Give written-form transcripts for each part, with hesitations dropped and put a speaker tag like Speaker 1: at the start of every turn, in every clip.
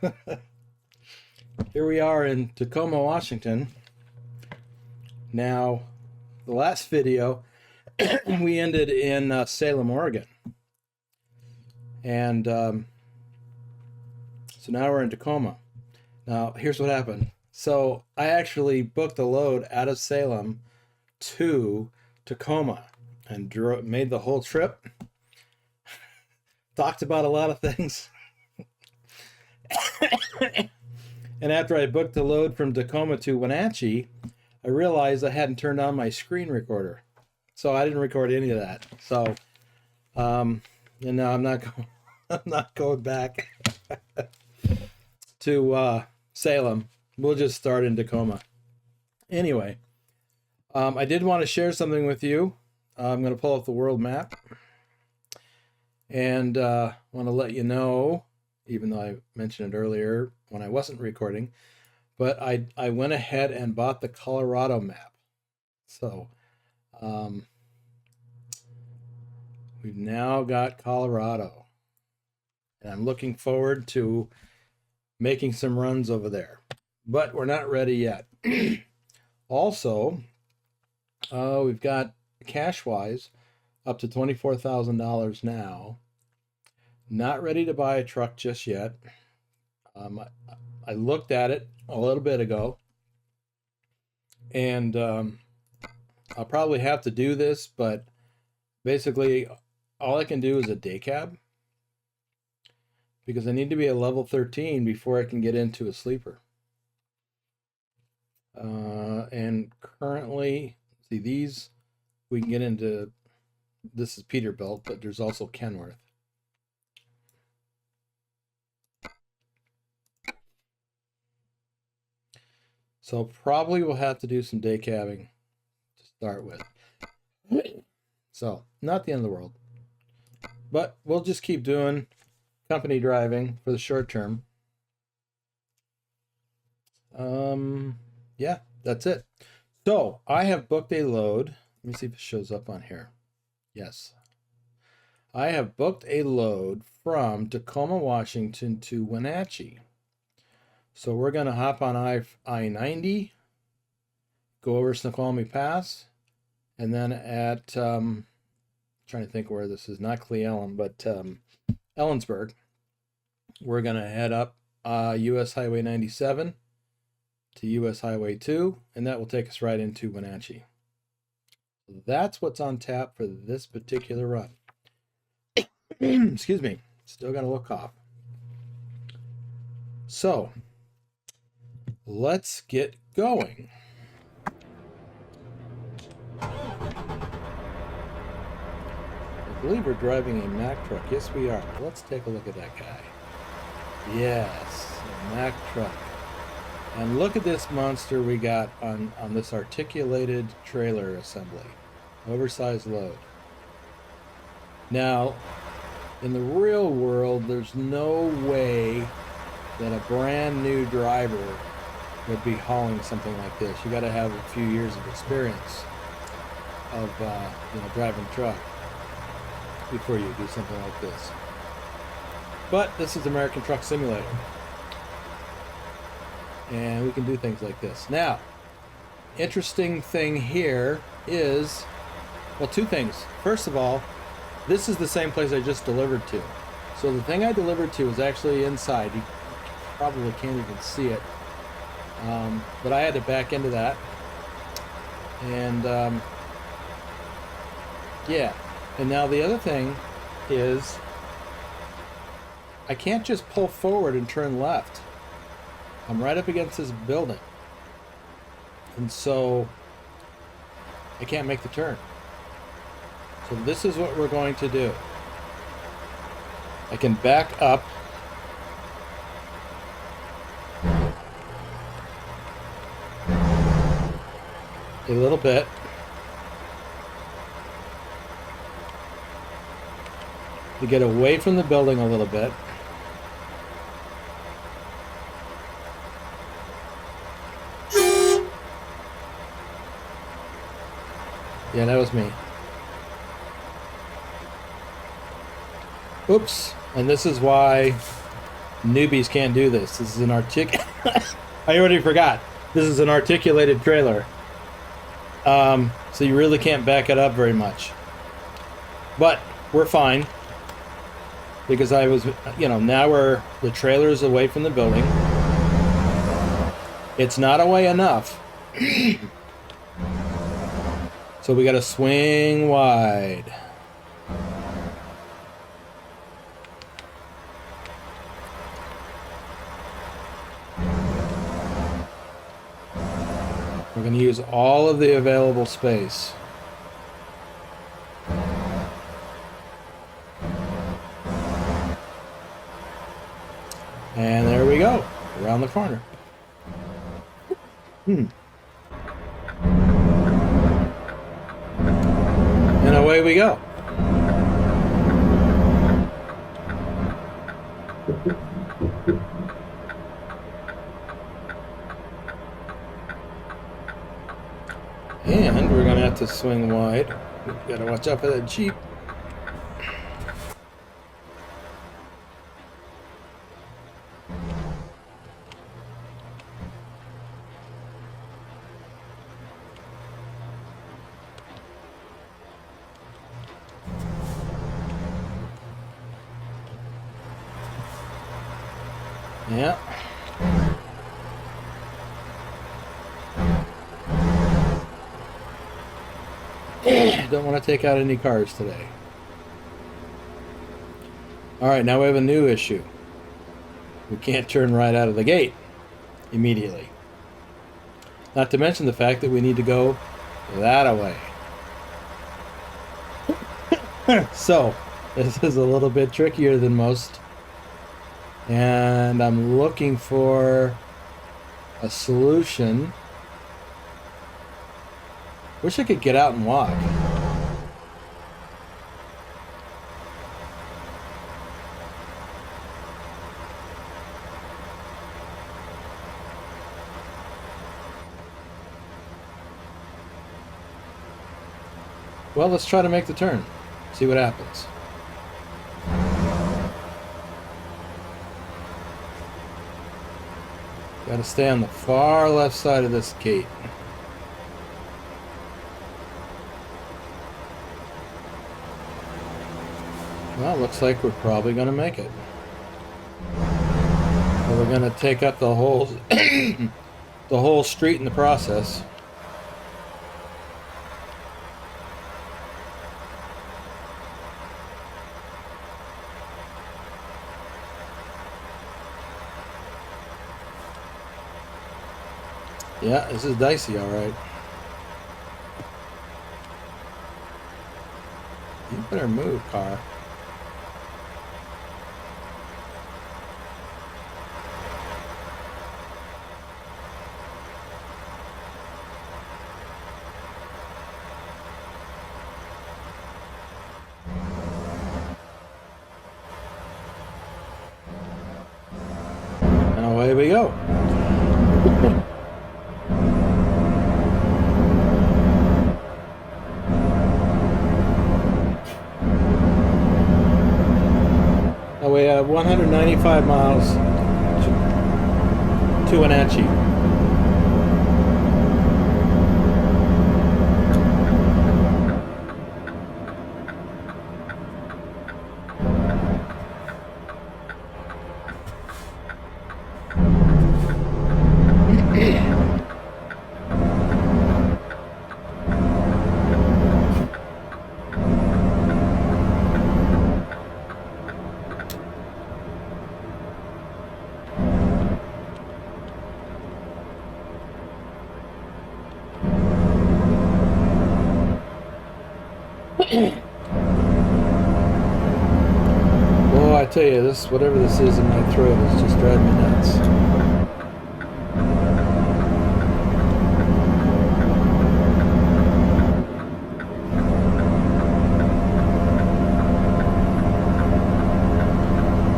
Speaker 1: Here we are in Tacoma, Washington. Now, the last video, we ended in Salem, Oregon. And so now we're in Tacoma. Now, here's what happened. So I actually booked a load out of Salem to Tacoma and made the whole trip. Talked about a lot of things. And after I booked the load from Tacoma to Wenatchee, I realized I hadn't turned on my screen recorder. So I didn't record any of that. So, and now I'm not going back to Salem. We'll just start in Tacoma. Anyway, I did want to share something with you. I'm going to pull up the world map. And want to let you know, even though I mentioned it earlier when I wasn't recording, but I went ahead and bought the Colorado map. So we've now got Colorado. And I'm looking forward to making some runs over there. But we're not ready yet. Also, we've got cash-wise up to $24,000 now. Not ready to buy a truck just yet. I looked at it a little bit ago, and I'll probably have to do this, but basically all I can do is a day cab because I need to be a level 13 before I can get into a sleeper. And currently, see, these we can get into. This is Peterbilt, but there's also Kenworth. So probably we'll have to do some day cabbing to start with. So not the end of the world, but we'll just keep doing company driving for the short term. Yeah, that's it. So I have booked a load. Let me see if it shows up on here. Yes. I have booked a load from Tacoma, Washington to Wenatchee. So we're going to hop on I-90, go over Snoqualmie Pass, and then at, trying to think where this is, not Cle Elum, but Ellensburg, we're going to head up US Highway 97 to US Highway 2, and that will take us right into Wenatchee. That's what's on tap for this particular run. Excuse me, still got a little cough. So let's get going. I believe we're driving a Mack truck. Yes, we are. Let's take a look at that guy. Yes, a Mack truck. And look at this monster we got on this articulated trailer assembly. Oversized load. Now, in the real world, there's no way that a brand new driver would be hauling something like this. You got to have a few years of experience of driving a truck before you do something like this. But this is American Truck Simulator, and we can do things like this. Now, interesting thing here is, well, two things. First of all, this is the same place I just delivered to. So the thing I delivered to is actually inside. You probably can't even see it. But I had to back into that. And yeah. And now the other thing is I can't just pull forward and turn left. I'm right up against this building. And so I can't make the turn. So this is what we're going to do. I can back up a little bit. To get away from the building a little bit. Yeah, that was me. Oops. And this is why Newbies can't do this. This is an I already forgot. This is an articulated trailer. So you really can't back it up very much. But we're fine. Because I was, now the trailer's away from the building. It's not away enough. So we gotta swing wide. We're going to use all of the available space. And there we go, around the corner. And away we go. And we're going to have to swing wide. We've got to watch out for that Jeep. Yeah. Don't want to take out any cars today. Alright, now we have a new issue. We can't turn right out of the gate immediately. Not to mention the fact that we need to go that way. So, this is a little bit trickier than most. And I'm looking for a solution. Wish I could get out and walk. Well, let's try to make the turn. See what happens. Got to stay on the far left side of this gate. Well, looks like we're probably going to make it. So we're going to take up the whole the whole street in the process. Yeah, this is dicey, all right. You better move, car. And away we go. We have 195 miles to Wenatchee. Well, I tell you, this, whatever this is in my throat, is just driving me nuts.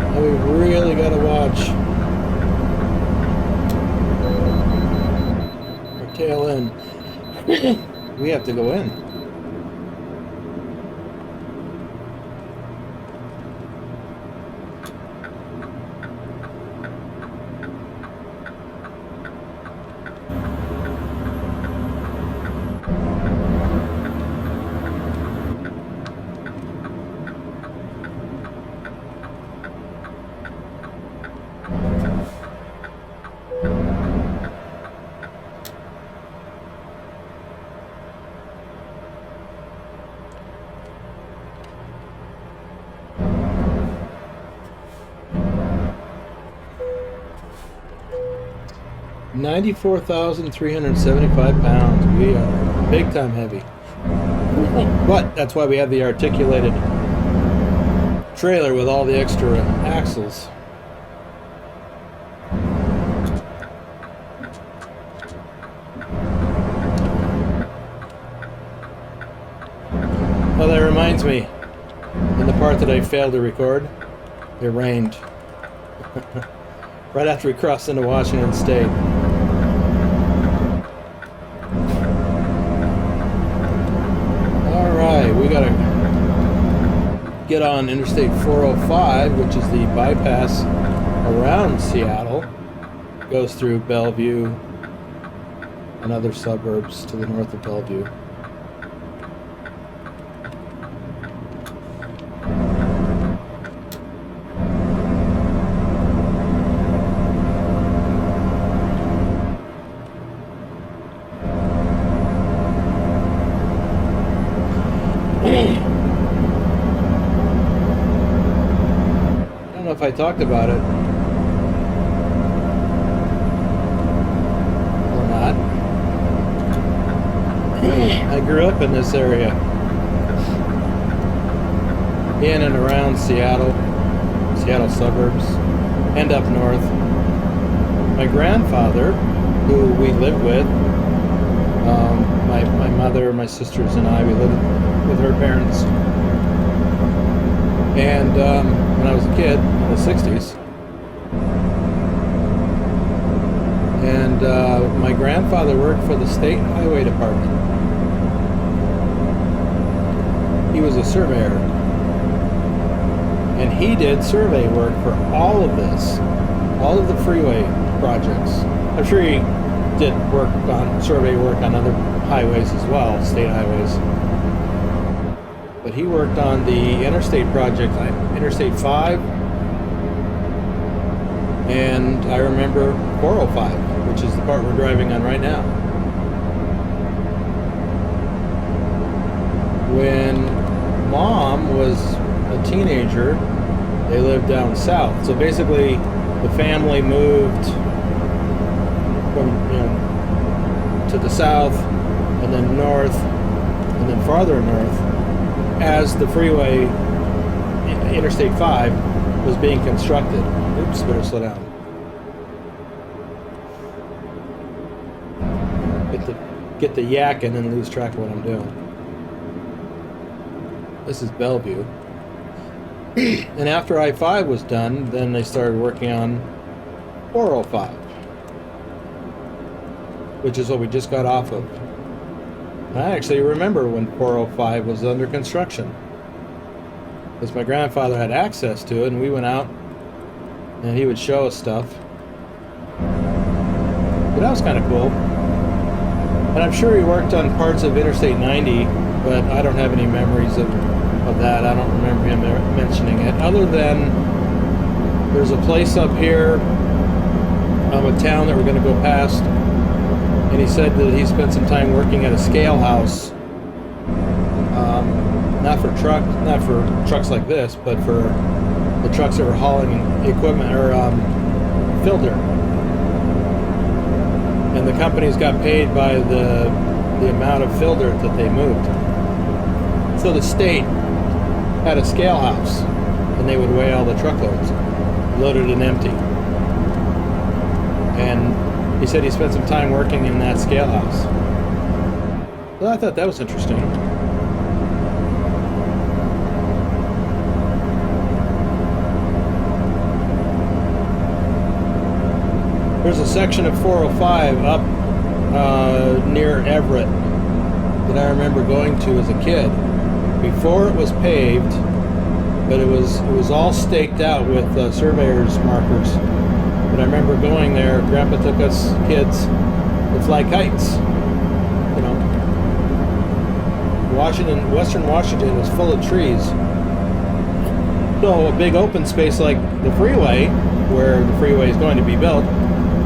Speaker 1: And we've really got to watch our tail end. We have to go in. 94,375 pounds. We are big time heavy. But that's why we have the articulated trailer with all the extra axles. Well, that reminds me, in the part that I failed to record, it rained. Right after we crossed into Washington State. Alright, we gotta get on Interstate 405, which is the bypass around Seattle. Goes through Bellevue and other suburbs to the north of Bellevue. I talked about it or not. I grew up in this area, in and around Seattle suburbs, and up north. My grandfather, who we lived with, my mother, my sisters, and I, we lived with her parents. And when I was a kid, in the 60s, and my grandfather worked for the State Highway Department. He was a surveyor, and he did survey work for all of this, all of the freeway projects. I'm sure he did survey work on other highways as well, state highways. But he worked on the interstate project, Interstate 5, and I remember 405, which is the part we're driving on right now. When Mom was a teenager, they lived down south. So basically, the family moved from, to the south, and then north, and then farther north, as the freeway, Interstate 5, was being constructed. Oops, better slow down. Get the yak and then lose track of what I'm doing. This is Bellevue. And after I-5 was done, then they started working on 405, which is what we just got off of. I actually remember when 405 was under construction, because my grandfather had access to it, and we went out and he would show us stuff. But that was kind of cool. And I'm sure he worked on parts of Interstate 90, but I don't have any memories of that. I don't remember him mentioning it, other than there's a place up here, a town that we're going to go past. And he said that he spent some time working at a scale house, not for trucks like this, but for the trucks that were hauling equipment or filter. And the companies got paid by the amount of filter that they moved. So the state had a scale house, and they would weigh all the truckloads, loaded and empty. And he said he spent some time working in that scale house. Well, I thought that was interesting. There's a section of 405 up near Everett that I remember going to as a kid. Before it was paved, but it was all staked out with surveyor's markers. But I remember going there. Grandpa took us kids to fly kites. Western Washington was full of trees. So a big open space like the freeway, where the freeway is going to be built,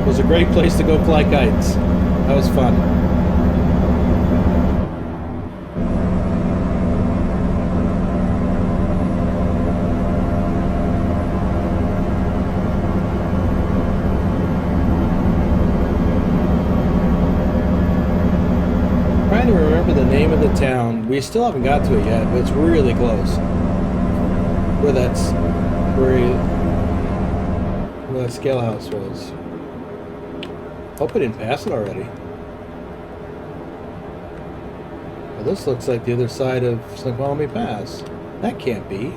Speaker 1: was a great place to go fly kites. That was fun. Name of the town. We still haven't got to it yet, but it's really close. Where that scale house was. Hope I didn't pass it already. Well, this looks like the other side of Snoqualmie Pass. That can't be.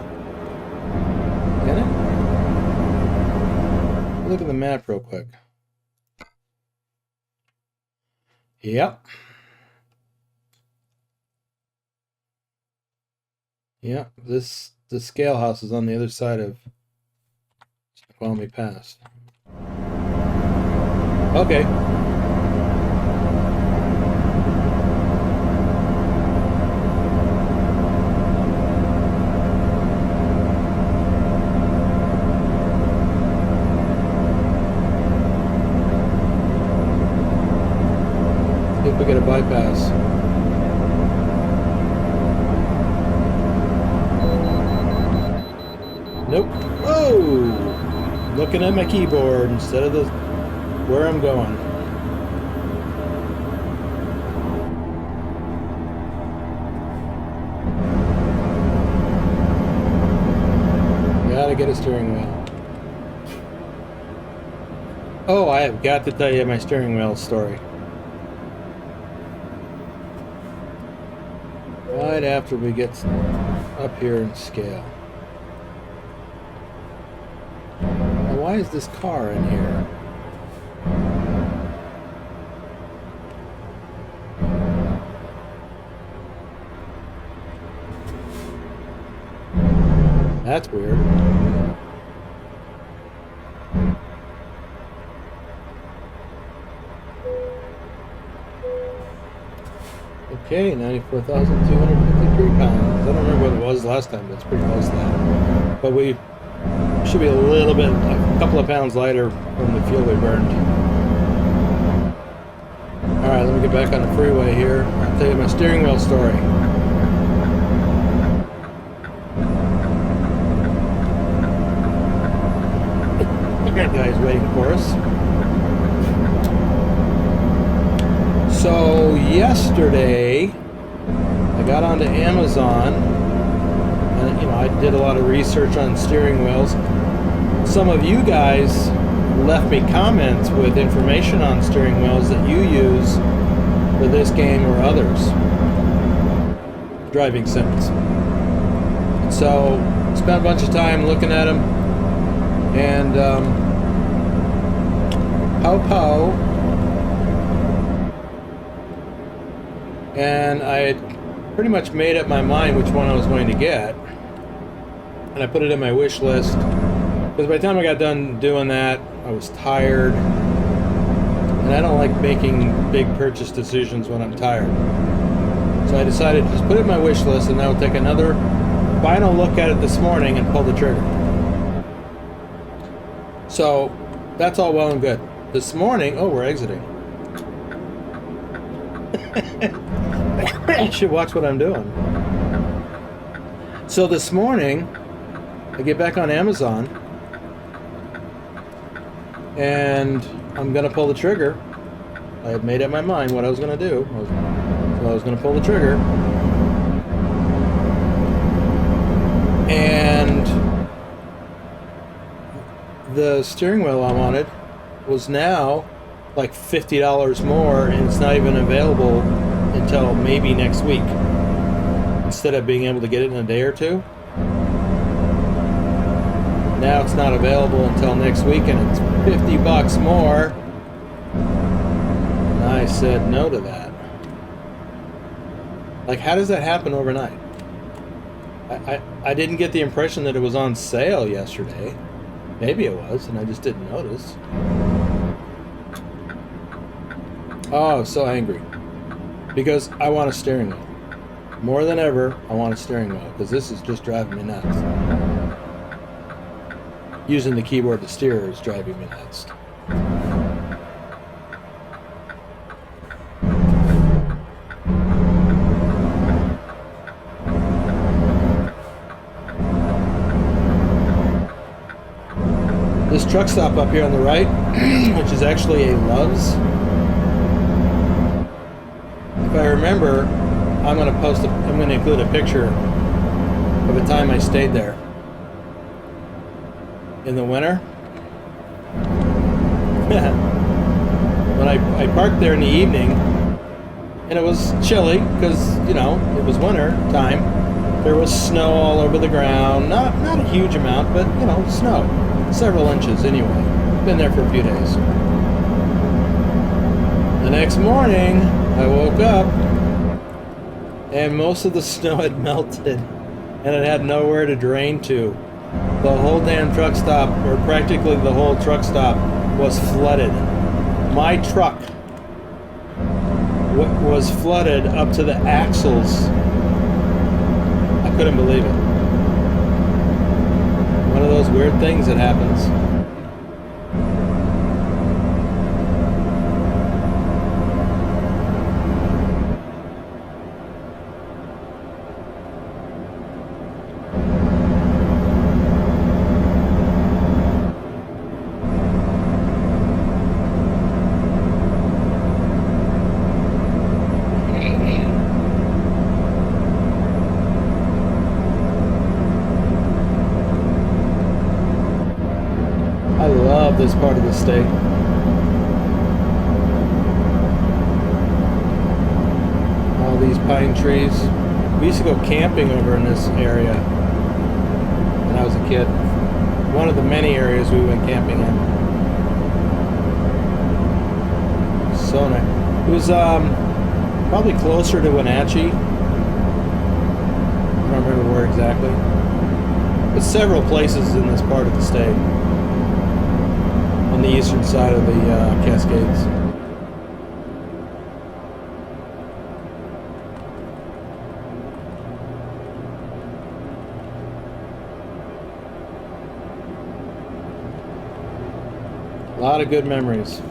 Speaker 1: Can it? Look at the map real quick. Yep. Yep. The scale house is on the other side of Snoqualmie Pass. Okay. See if we get a bypass. Nope. Oh! Looking at my keyboard instead of where I'm going. Gotta get a steering wheel. Oh, I have got to tell you my steering wheel story. Right after we get up here in scale. Now, why is this car in here? That's weird. Okay, 94,253 pounds. I don't remember what it was last time, but it's pretty close to that. But we should be a little bit, a couple of pounds lighter from the fuel we burned. Alright, let me get back on the freeway here. I'll tell you my steering wheel story. That guy's waiting for us. So yesterday I got onto Amazon and I did a lot of research on steering wheels. Some of you guys left me comments with information on steering wheels that you use for this game or others, driving sims. So spent a bunch of time looking at them, and and I had pretty much made up my mind which one I was going to get, and I put it in my wish list, because by the time I got done doing that I was tired, and I don't like making big purchase decisions when I'm tired. So I decided to just put it in my wish list, and I will take another final look at it this morning and pull the trigger. So that's all well and good. This morning, oh, we're exiting. You should watch what I'm doing. So this morning, I get back on Amazon, and I'm gonna pull the trigger. I had made up my mind what I was gonna do. I was gonna pull the trigger, and the steering wheel I wanted was now like $50 more, and it's not even available until maybe next week, instead of being able to get it in a day or two. Now it's not available until next week, and it's $50 more, and I said no to that. Like, how does that happen overnight? I didn't get the impression that it was on sale yesterday. Maybe it was, and I just didn't notice. Oh, I was so angry. Because I want a steering wheel. More than ever, I want a steering wheel, because this is just driving me nuts. Using the keyboard to steer is driving me nuts. This truck stop up here on the right, which is actually a Love's. If I remember, I'm gonna include a picture of a time I stayed there in the winter. When I parked there in the evening, and it was chilly because, you know, it was winter time. There was snow all over the ground. Not a huge amount, but, you know, snow. Several inches anyway. Been there for a few days. The next morning, I woke up, and most of the snow had melted, and it had nowhere to drain to. The whole damn truck stop, or practically the whole truck stop, was flooded. My truck was flooded up to the axles. I couldn't believe it. One of those weird things that happens. This part of the state. All these pine trees. We used to go camping over in this area when I was a kid. One of the many areas we went camping in. So nice. It was probably closer to Wenatchee. I don't remember where exactly. But several places in this part of the state. On the eastern side of the Cascades. A lot of good memories.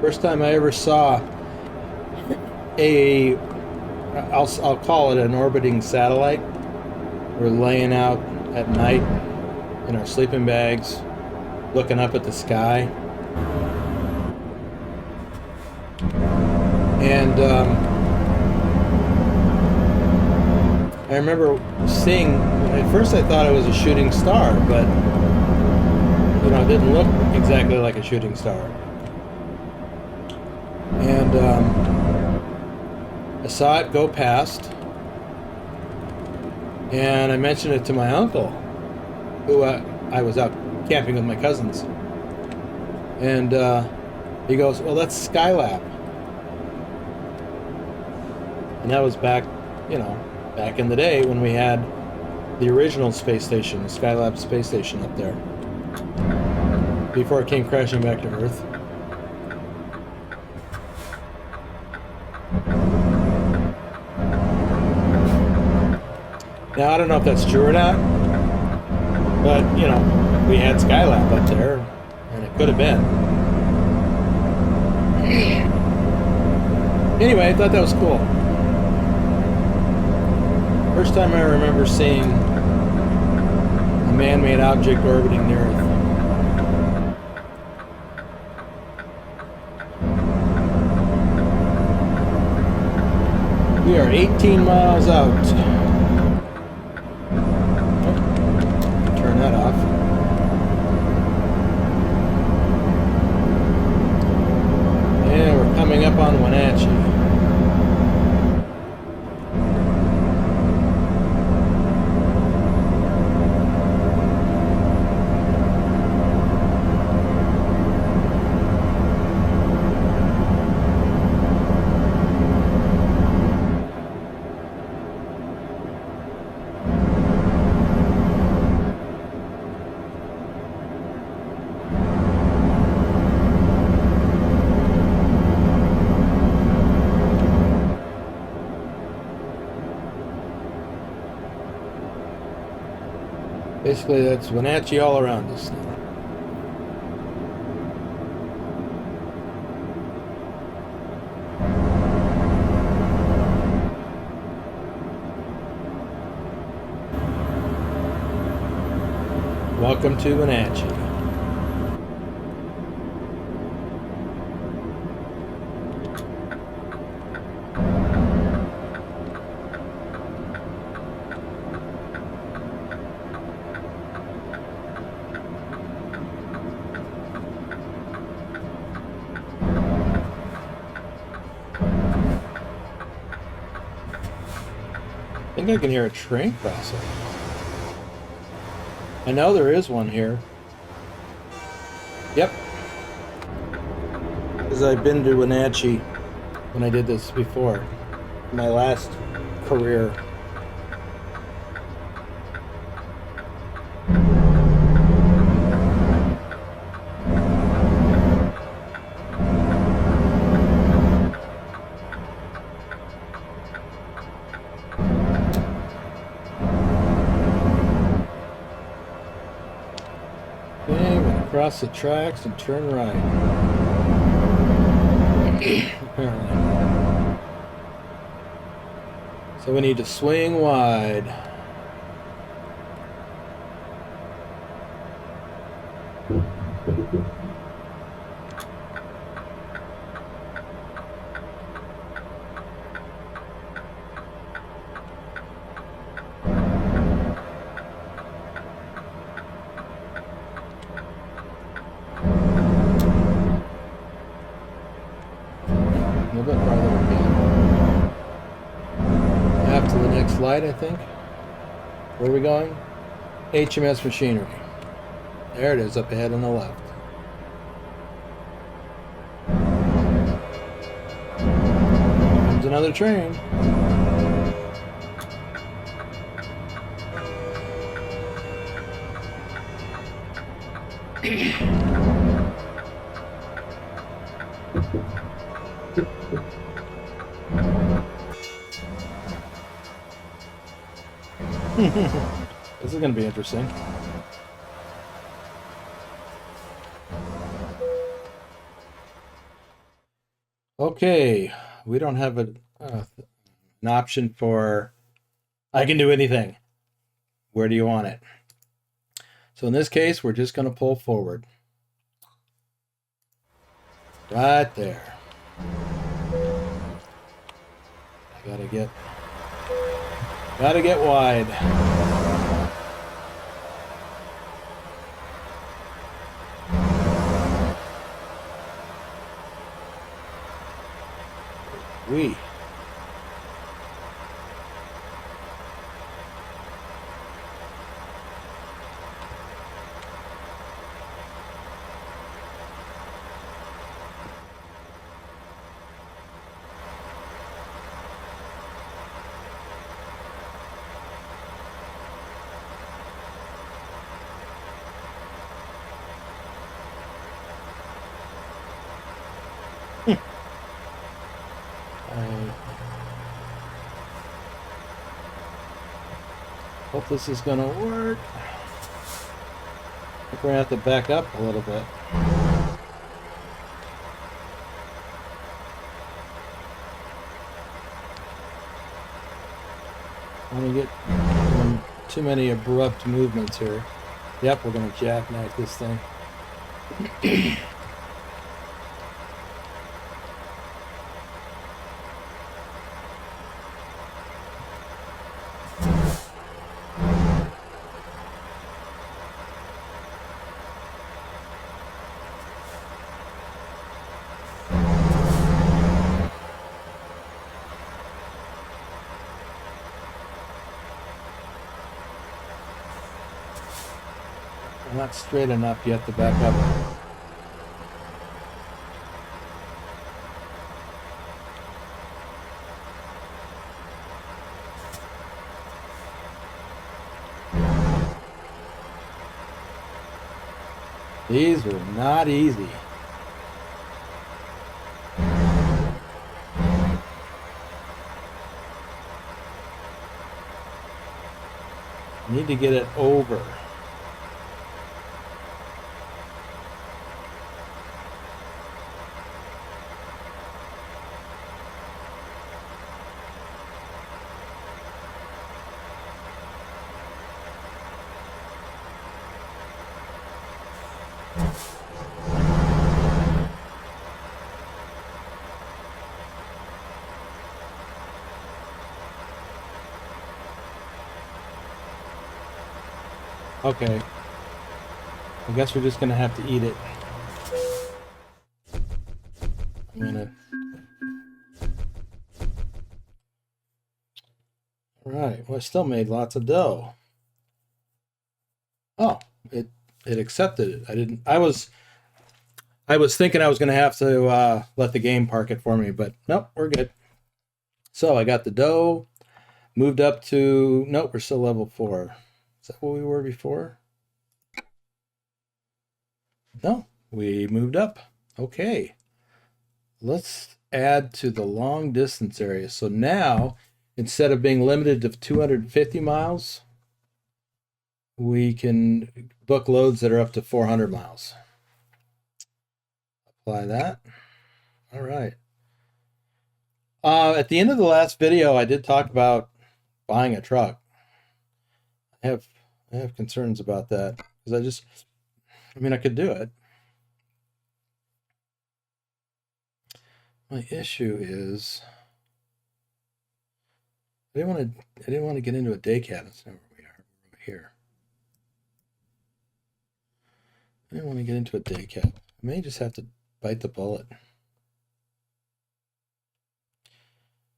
Speaker 1: First time I ever saw a I'll call it an orbiting satellite. We're laying out at night in our sleeping bags, looking up at the sky. And I remember seeing, at first I thought it was a shooting star, but, you know, it didn't look exactly like a shooting star. And I saw it go past, and I mentioned it to my uncle, who I was out camping with my cousins, and he goes, "Well, that's Skylab," and that was back, you know, back in the day when we had the original space station, the Skylab space station up there, before it came crashing back to Earth. Now, I don't know if that's true or not, but, you know, we had Skylab up there, and it could have been. Anyway, I thought that was cool. First time I remember seeing a man-made object orbiting the Earth. We are 18 miles out. That off. And we're coming up on Wenatchee. Basically, that's Wenatchee all around us now. Welcome to Wenatchee. think I can hear a train crossing. I know there is one here. Yep. Because I've been to Wenatchee when I did this before. My last career. Cross the tracks and turn right. Apparently. So we need to swing wide. Light, I think. Where are we going? HMS Machinery. There it is, up ahead on the left. Comes another train. This is going to be interesting. Okay, we don't have an option for I can do anything. Where do you want it? So in this case, we're just going to pull forward. Right there. I gotta get wide. We. Hope this is gonna work. I think we're gonna have to back up a little bit. I don't get too many abrupt movements here. Yep, we're gonna jackknife this thing. Not straight enough yet to back up. These were not easy. Need to get it over. Okay. I guess we're just gonna have to eat it. I'm gonna... Alright, I still made lots of dough. Oh, it accepted it. I was thinking I was going to have to let the game park it for me, but nope, we're good. So I got the dough, moved up to, nope, we're still level 4. Is that what we were before? No, we moved up. Okay. Let's add to the long distance area. So now, instead of being limited to 250 miles, we can book loads that are up to 400 miles. Apply that. All right. At the end of the last video, I did talk about buying a truck. I have concerns about that because I could do it. My issue is I didn't want to get into a day cabin. So we are over here. I didn't want to get into a day cab. I may just have to bite the bullet.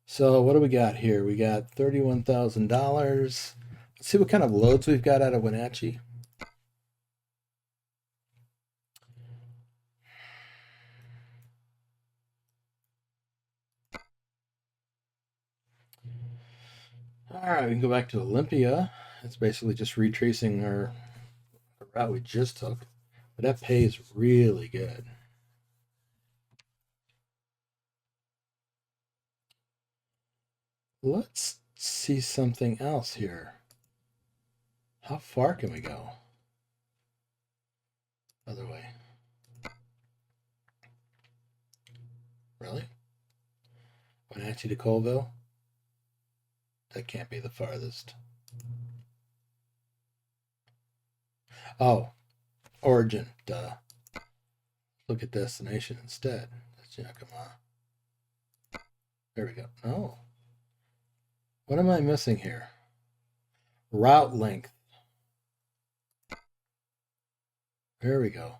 Speaker 1: So what do we got here? We got $31,000. Let's see what kind of loads we've got out of Wenatchee. All right, we can go back to Olympia. It's basically just retracing the route we just took, but that pays really good. Let's see something else here. How far can we go? Other way. Really? Wenatchee to Colville? That can't be the farthest. Oh, origin, duh. Look at destination instead. That's Tacoma. There we go. No. What am I missing here? Route length. There we go.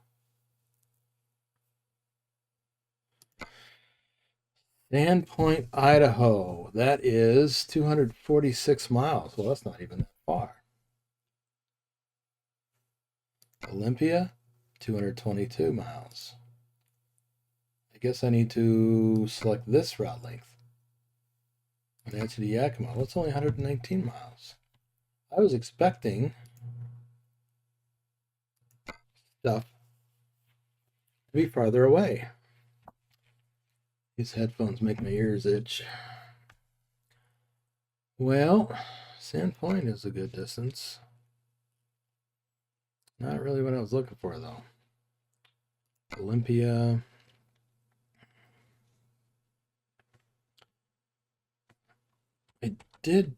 Speaker 1: Sandpoint, Idaho. That is 246 miles. Well, that's not even that far. Olympia, 222 miles. I guess I need to select this route length. Wenatchee to Yakima. Well, it's only 119 miles. I was expecting stuff to be farther away. These headphones make my ears itch. Well, Sandpoint is a good distance. Not really what I was looking for, though. Olympia. I did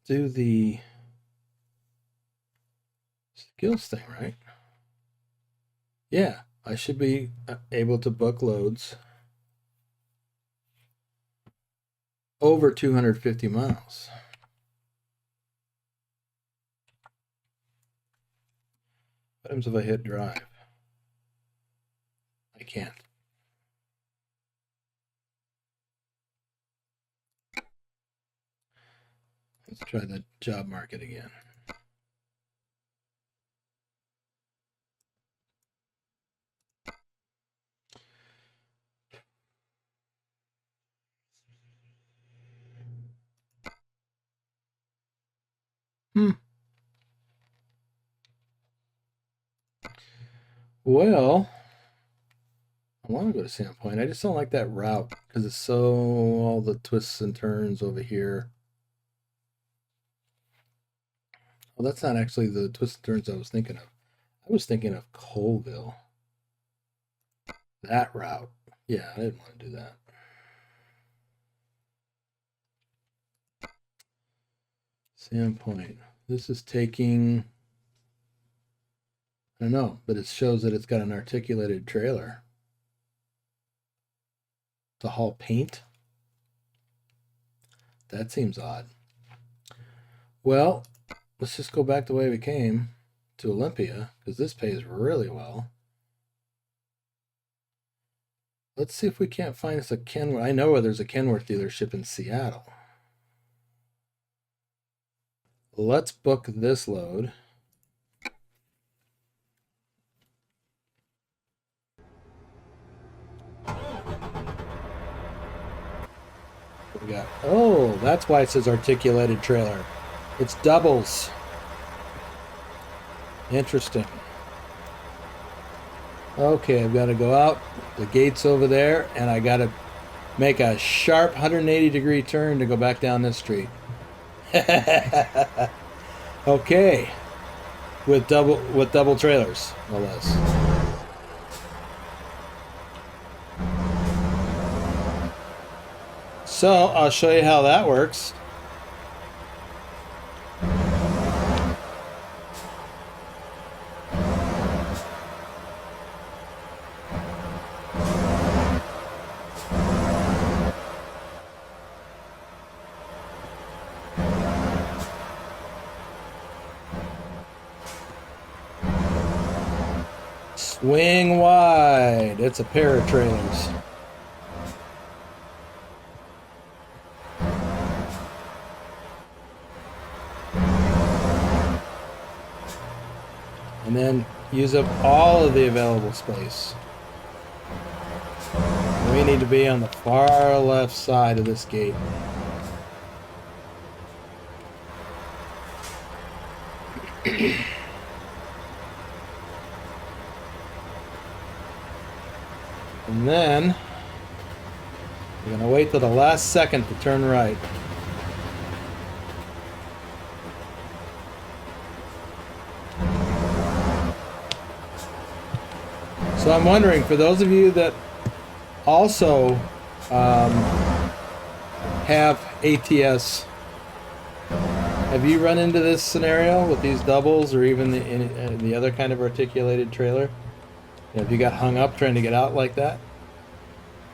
Speaker 1: do the skills thing, right? Yeah, I should be able to book loads over 250 miles. What happens if I hit drive? I can't. Let's try the job market again. Well, I want to go to Sandpoint. I just don't like that route because it's so all the twists and turns over here. Well, that's not actually the twists and turns I was thinking of. I was thinking of Colville. That route. Yeah, I didn't want to do that. Sandpoint. This is taking, I don't know, but it shows that it's got an articulated trailer to haul paint. That seems odd. Well, let's just go back the way we came to Olympia because this pays really well. Let's see if we can't find us a Kenworth. I know where there's a Kenworth dealership in Seattle. let's book this load. We got, oh, that's why it says articulated trailer. It's doubles. Interesting. Okay, I've got to go out. The gate's over there, and I got to make a sharp 180-degree turn to go back down this street. Okay, with double trailers, no less. So I'll show you how that works. Swing wide. It's a pair of trailers. And then use up all of the available space. We need to be on the far left side of this gate. And then we're going to wait till the last second to turn right. So I'm wondering, for those of you that also have ATS, have you run into this scenario with these doubles or even the other kind of articulated trailer? Have you got hung up trying to get out like that?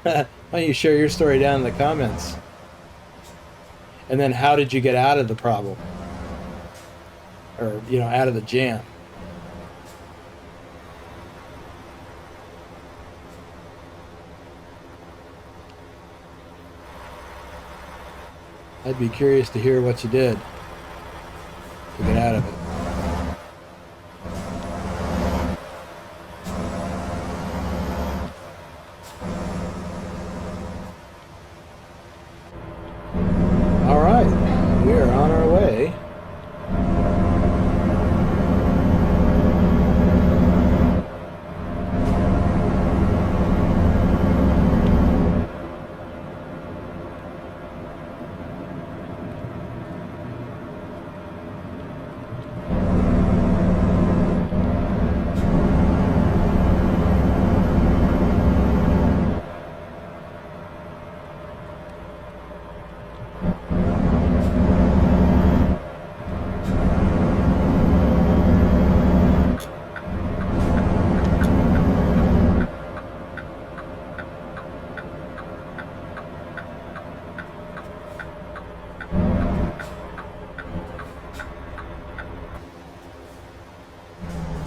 Speaker 1: Why don't you share your story down in the comments? And then how did you get out of the problem? Or, out of the jam? I'd be curious to hear what you did to get out of it. All right, we are on our way.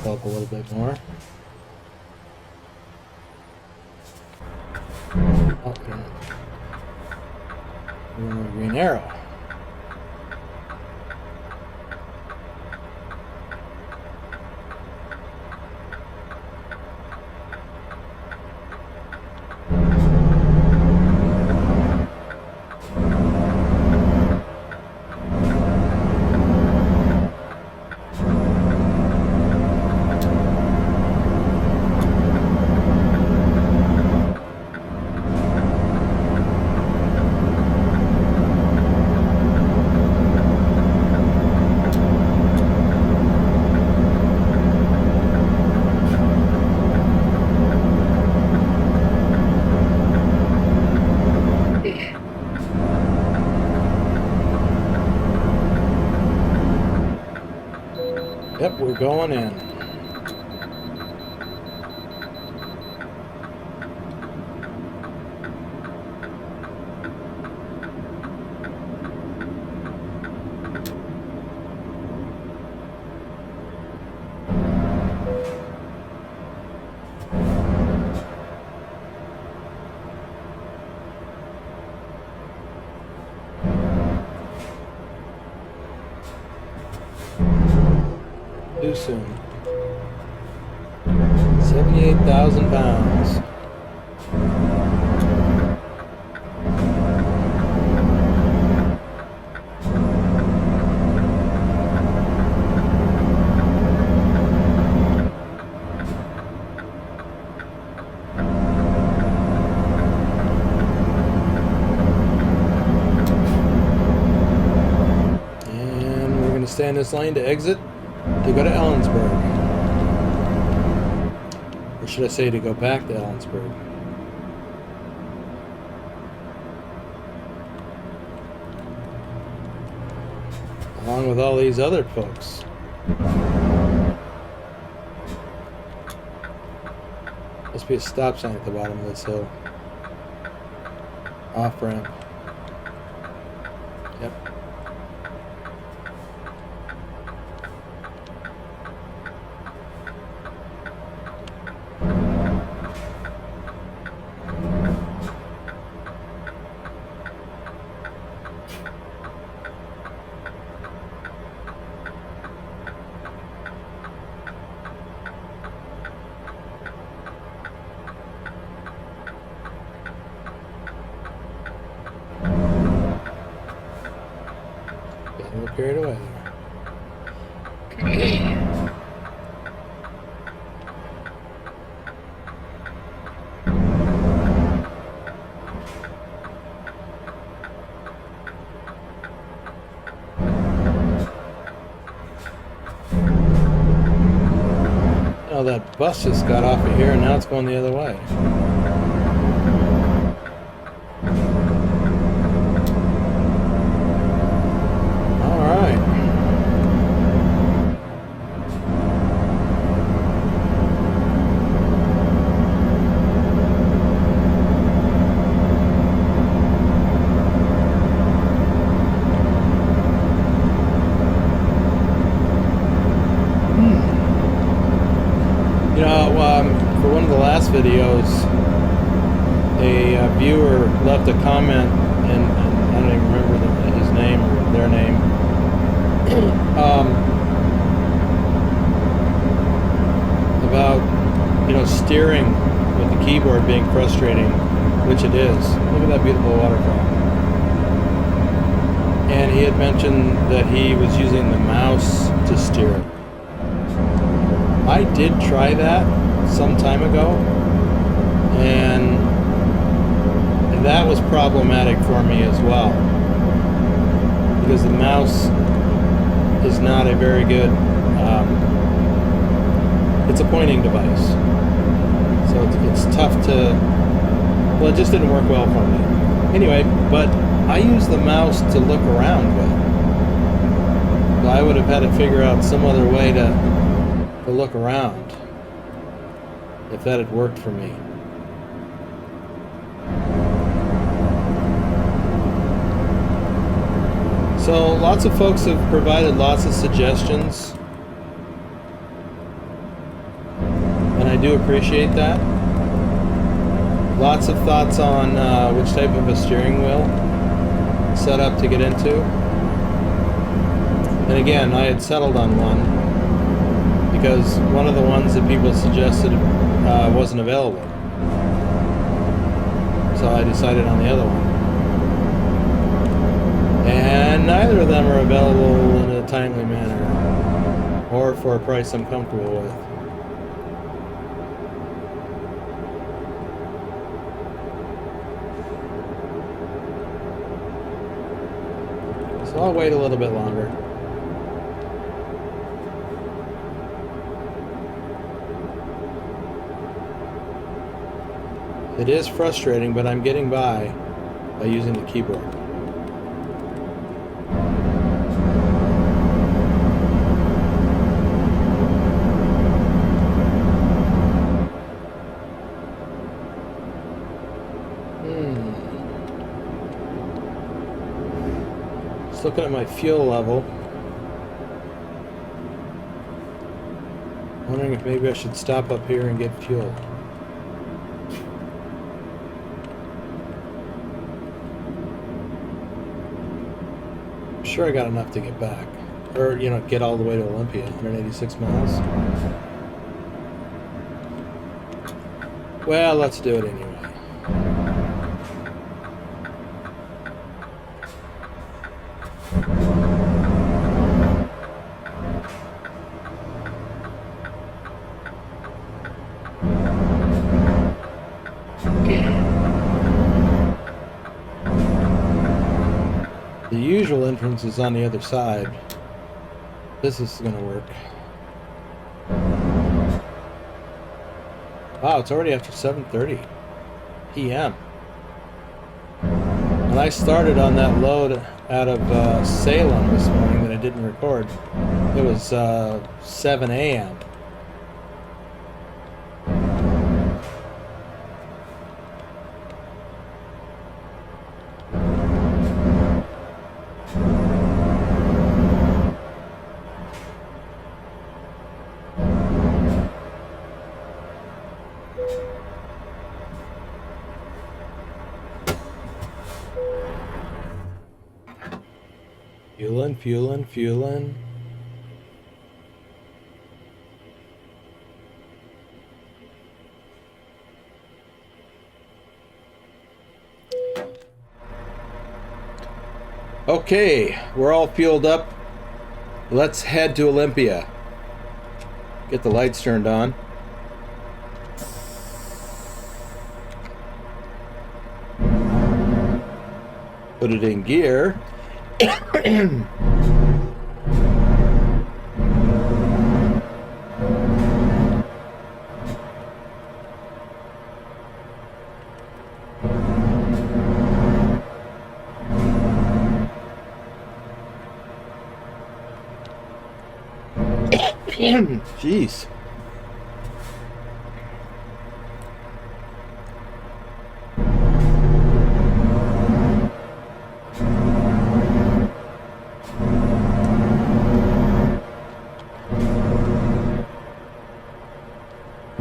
Speaker 1: Up a little bit more. Oh, green arrow. Yep, we're going in. Too soon. 78,000 pounds. Stay in this lane to exit to go to Ellensburg. Or should I say to go back to Ellensburg? Along with all these other folks. Must be a stop sign at the bottom of this hill. Off ramp. Yep. Carried away there. Oh, that bus just got off of here and now it's going the other way. Videos, a viewer left a comment, and I don't even remember his name or their name, about steering with the keyboard being frustrating, which it is. Look at that beautiful waterfall. And he had mentioned that he was using the mouse to steer. I did try that some time ago, and that was problematic for me as well, because the mouse is not a very good it's a pointing device, so it's tough to, well, it just didn't work well for me anyway. But I use the mouse to look around with. I would have had to figure out some other way to look around if that had worked for me. So lots of folks have provided lots of suggestions, and I do appreciate that. Lots of thoughts on which type of a steering wheel setup to get into. And again, I had settled on one because one of the ones that people suggested wasn't available, so I decided on the other one. And neither of them are available in a timely manner or for a price I'm comfortable with. So I'll wait a little bit longer. It is frustrating, but I'm getting by using the keyboard. Just looking at my fuel level. Wondering if maybe I should stop up here and get fuel. Sure, I got enough to get back. or you know, get all the way to Olympia, 186 miles. Well, let's do it anyway. The usual entrance is on the other side. This is going to work. Wow, it's already after 7:30 p.m. When I started on that load out of Salem this morning that I didn't record, it was 7 a.m. Fueling. Okay, we're all fueled up. Let's head to Olympia. Get the lights turned on. Put it in gear. Jeez.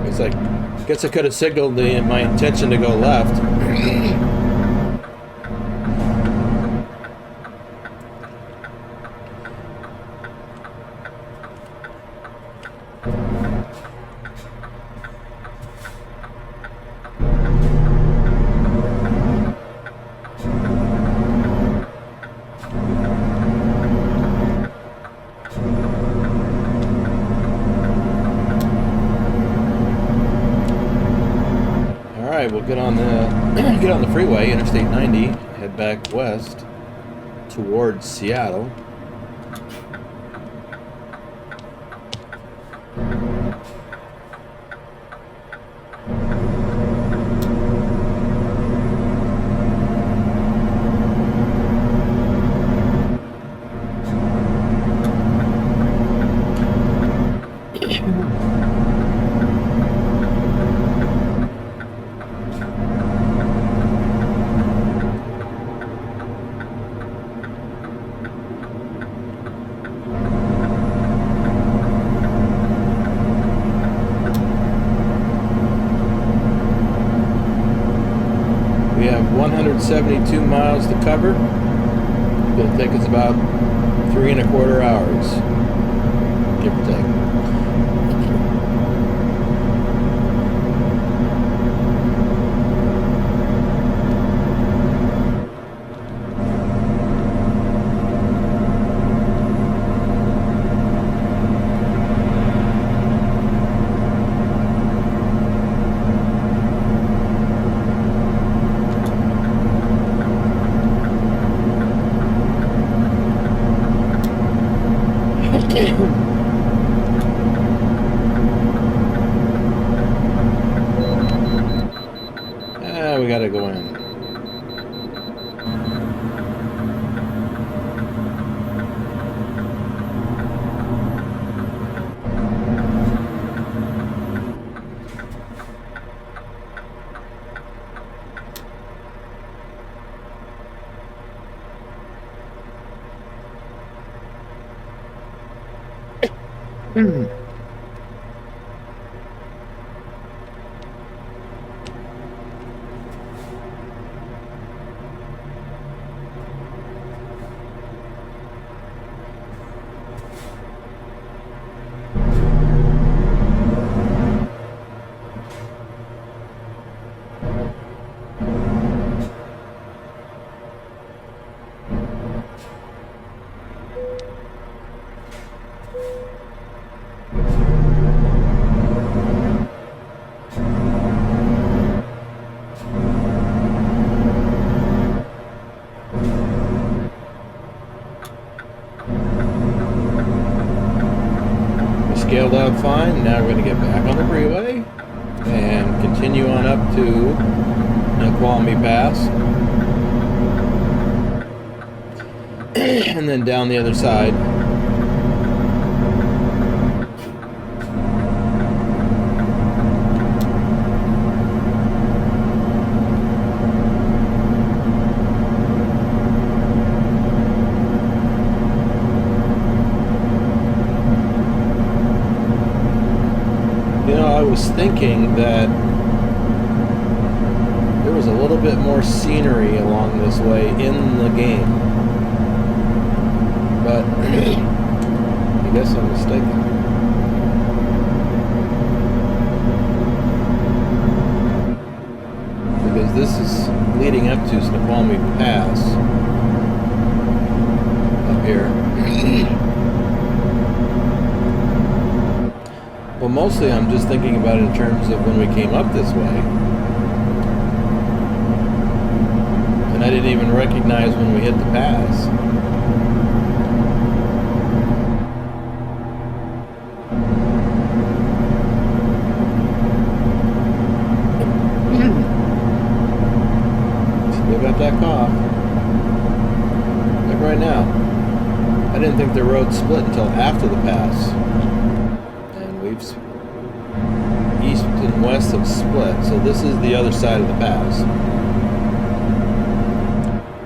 Speaker 1: It's like, guess I could have signaled my intention to go left. We'll get on the freeway, Interstate 90, head back west towards Seattle. We have 172 miles to cover. It'll take us about 3¼ hours, give or take. We gotta go in. scaled out fine. Now we're going to get back on the freeway and continue on up to Snoqualmie Pass. And then down the other side. I was thinking that there was a little bit more scenery along this way in the game, but I guess I'm mistaken. Because this is leading up to Snoqualmie Pass up here. Well, mostly I'm just thinking about it in terms of when we came up this way. And I didn't even recognize when we hit the pass. Still got that cough. Like right now. I didn't think the road split until after the pass. East and west have split, so this is the other side of the pass.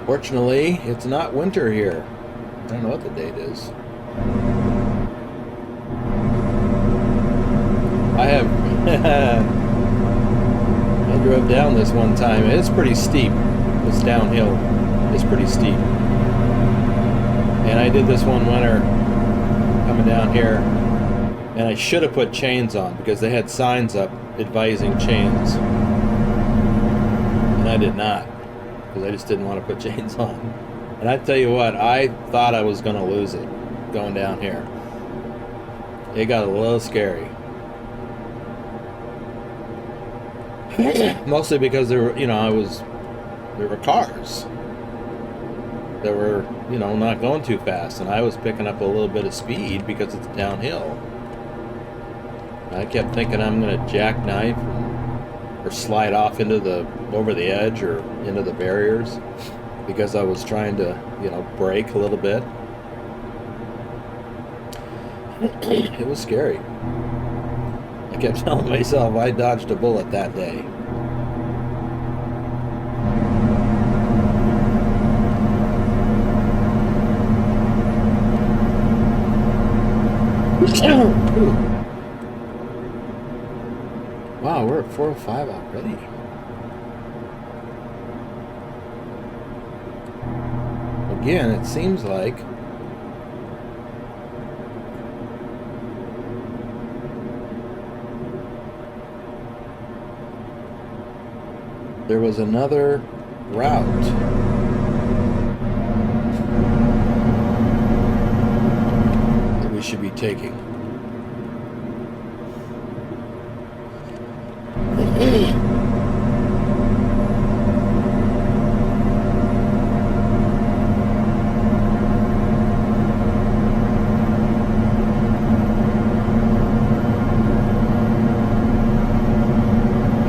Speaker 1: Fortunately, it's not winter here. I don't know what the date is. I drove down this one time. It's pretty steep. This downhill is pretty steep. And I did this one winter coming down here. And I should have put chains on because they had signs up advising chains. And I did not, because I just didn't want to put chains on. And I tell you what, I thought I was going to lose it going down here. It got a little scary. Mostly because there were, there were cars that were, not going too fast. And I was picking up a little bit of speed because it's downhill. I kept thinking I'm going to jackknife or slide off into over the edge or into the barriers because I was trying to, brake a little bit. It was scary. I kept telling myself I dodged a bullet that day. Wow, we're at 4:05 already. Again, it seems like there was another route that we should be taking. I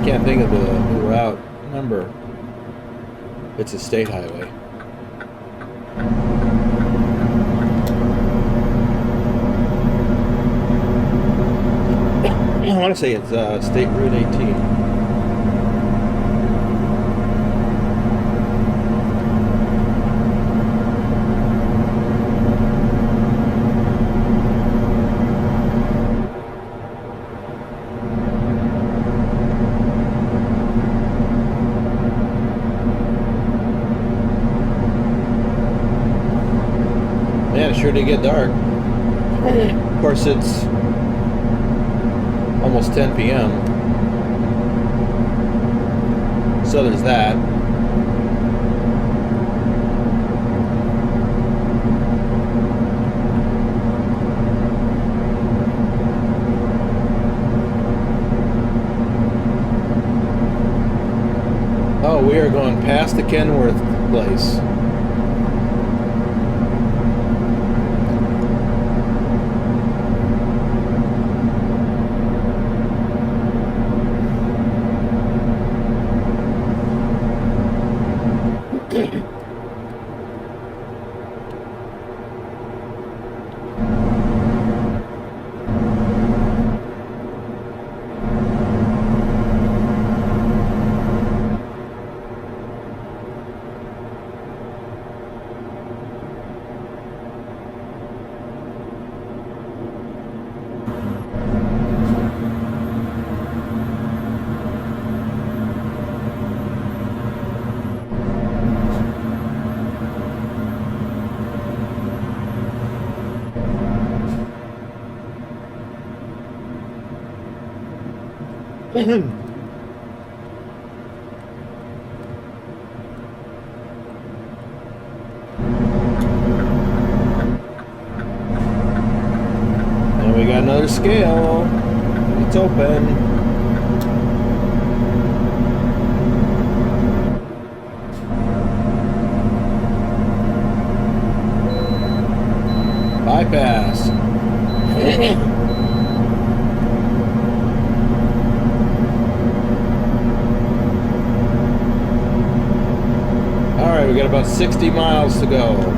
Speaker 1: can't think of the route. Remember, it's a state highway. I want to say it's State Route 18. Man, it sure did get dark. Of course, it's almost 10 p.m. So there's that. Oh, we are going past the Kenworth place. And we got another scale. It's open. Bypass. All right, we got about 60 miles to go.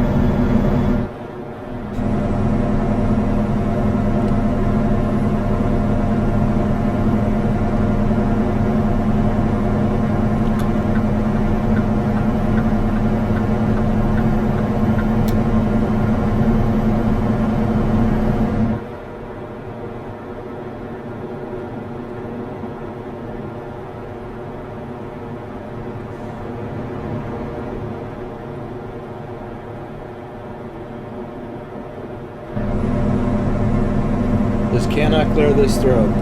Speaker 1: Just cannot clear this throat.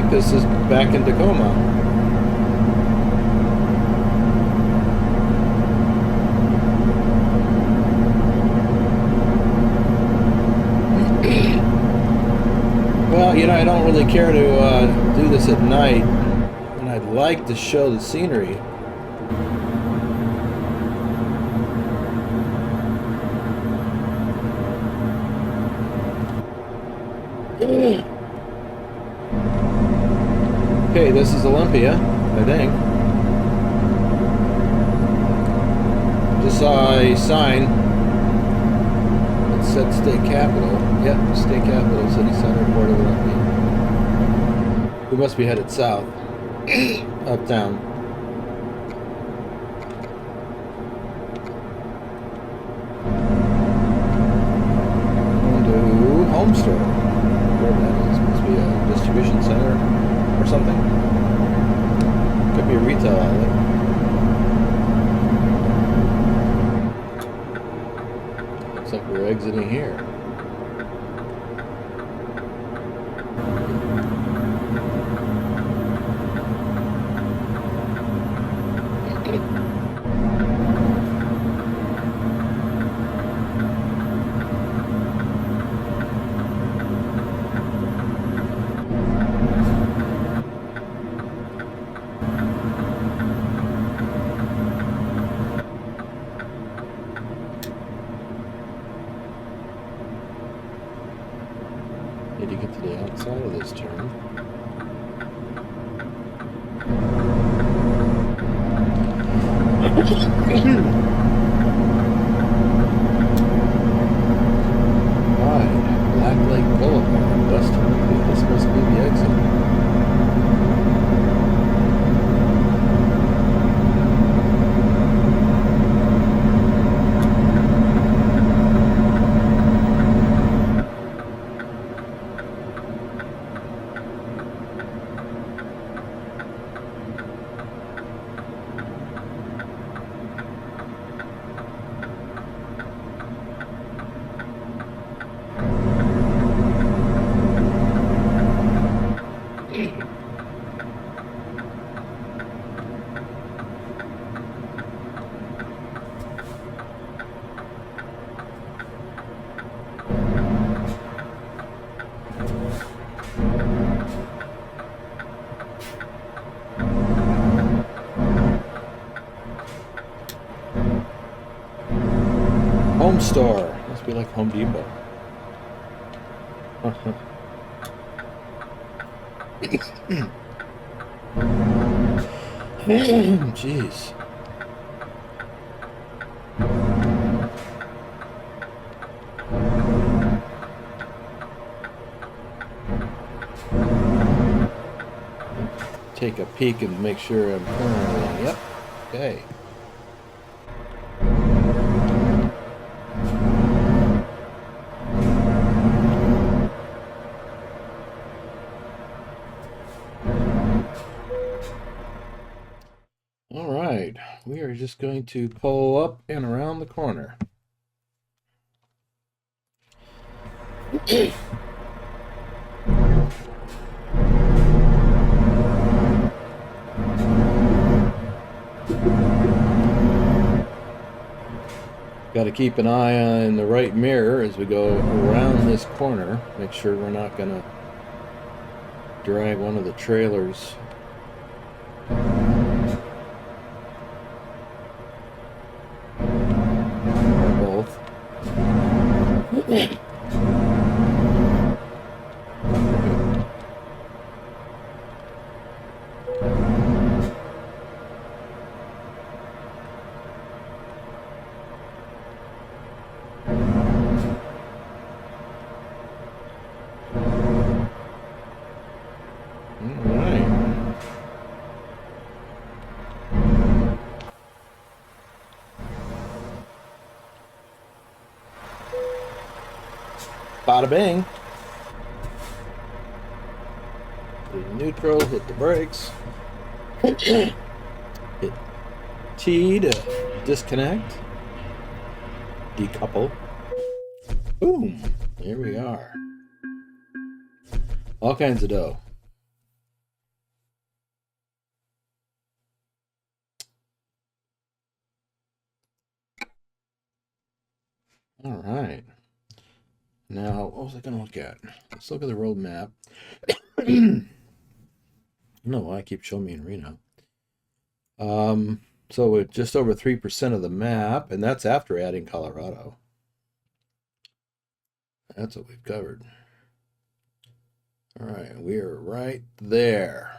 Speaker 1: This is back in Tacoma. Well, you know, I don't really care to do this at night, and I'd like to show the scenery. Okay, this is Olympia, I think. Just saw a sign that said State Capitol. Yep, State Capitol, City Center, Port of Olympia. We must be headed south, uptown. Going to Home Store. Where that is, must be a distribution center or something. Could be a retail outlet. Looks like we're exiting here. Need to get to the outside of this turn. Right, Black Lake Boulevard, West Olympia. This must be the exit. Home Store. Must be like Home Depot. Jeez. take a peek and make sure I'm pulling everything. Yep. Okay. All right, we are just going to pull up and around the corner. Got to keep an eye on the right mirror as we go around this corner. Make sure we're not going to drag one of the trailers. Or both. Bada bing. Hit neutral, hit the brakes. Hit T to disconnect. Decouple. Boom. Here we are. All kinds of dough. All right. Now, what was I going to look at? Let's look at the roadmap. No, I keep showing me in Reno. So we're just over 3% of the map, and that's after adding Colorado. That's what we've covered. All right, we are right there.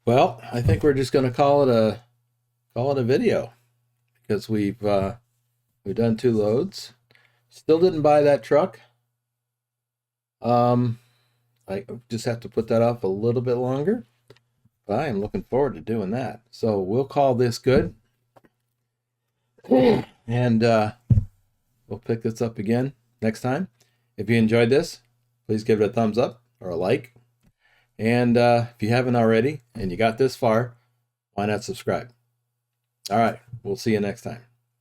Speaker 1: Well, I think we're just going to call it a video because we've done 2 loads. Still didn't buy that truck. I just have to put that off a little bit longer. But I am looking forward to doing that. So we'll call this good. And we'll pick this up again next time. If you enjoyed this, please give it a thumbs up or a like. And if you haven't already and you got this far, why not subscribe? All right, we'll see you next time.